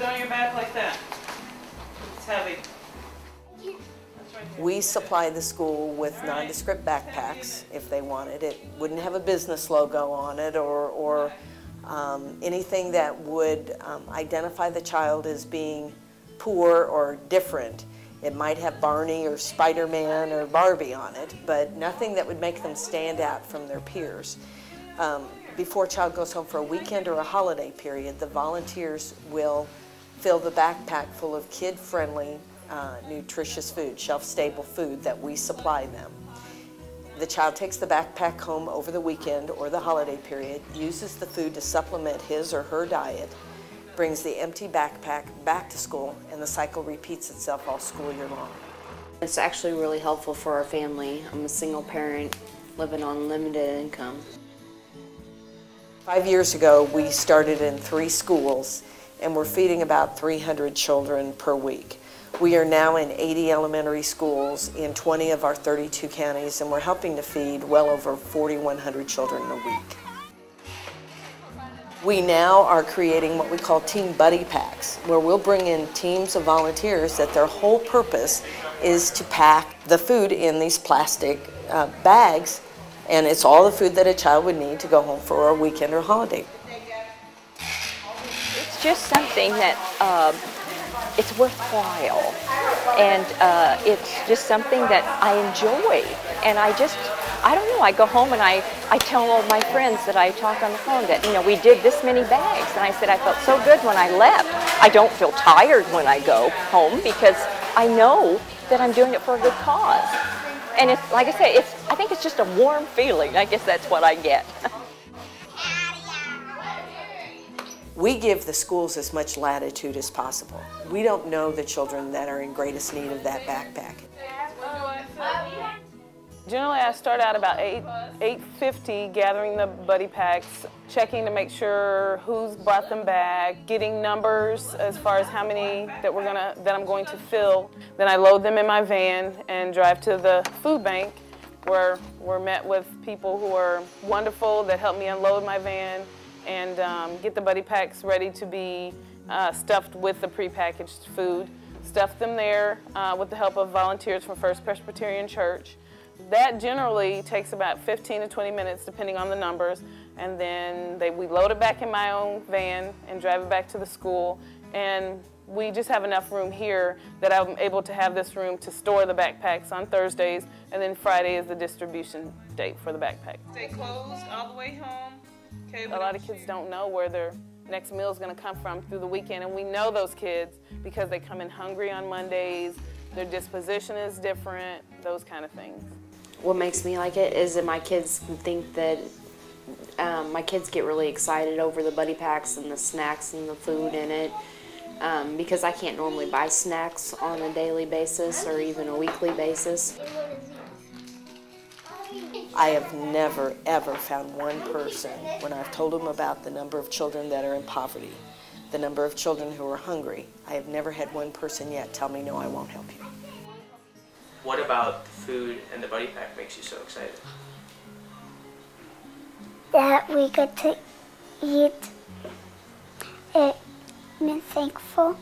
it on your back like that. It's heavy. We supply the school with nondescript backpacks if they wanted. It wouldn't have a business logo on it or anything that would identify the child as being poor or different. It might have Barney or Spider-Man or Barbie on it, but nothing that would make them stand out from their peers. Before a child goes home for a weekend or a holiday period, the volunteers will fill the backpack full of kid-friendly, nutritious food, shelf-stable food that we supply them. The child takes the backpack home over the weekend or the holiday period, uses the food to supplement his or her diet, brings the empty backpack back to school, and the cycle repeats itself all school year long. It's actually really helpful for our family. I'm a single parent living on limited income. 5 years ago, we started in 3 schools, and we're feeding about 300 children per week. We are now in 80 elementary schools in 20 of our 32 counties, and we're helping to feed well over 4,100 children a week. We now are creating what we call Team Buddy Packs, where we'll bring in teams of volunteers that their whole purpose is to pack the food in these plastic bags, and it's all the food that a child would need to go home for a weekend or holiday. It's just something that it's worthwhile, and it's just something that I enjoy, and I don't know, I go home and I tell all my friends that I talk on the phone that, you know, we did this many bags, and I said I felt so good when I left. I don't feel tired when I go home because I know that I'm doing it for a good cause. And it's, like I say, I think it's just a warm feeling. I guess that's what I get. We give the schools as much latitude as possible. We don't know the children that are in greatest need of that backpack. Generally, I start out about 8:50 gathering the buddy packs, checking to make sure who's brought them back, getting numbers as far as how many that I'm going to fill. Then I load them in my van and drive to the food bank, where we're met with people who are wonderful that help me unload my van and get the buddy packs ready to be stuffed with the prepackaged food. Stuff them there with the help of volunteers from First Presbyterian Church. That generally takes about 15 to 20 minutes depending on the numbers, and then we load it back in my own van and drive it back to the school, and we just have enough room here that I'm able to have this room to store the backpacks on Thursdays, and then Friday is the distribution date for the backpack. Stay closed all the way home. Okay, a lot of kids don't know where their next meal is going to come from through the weekend, and we know those kids because they come in hungry on Mondays, their disposition is different, those kind of things. What makes me like it is that my kids think that my kids get really excited over the buddy packs and the snacks and the food in it because I can't normally buy snacks on a daily basis or even a weekly basis. I have never, ever found one person, when I've told them about the number of children that are in poverty, the number of children who are hungry, I have never had one person yet tell me, no, I won't help you. What about the food and the buddy pack makes you so excited? That we get to eat it and be thankful.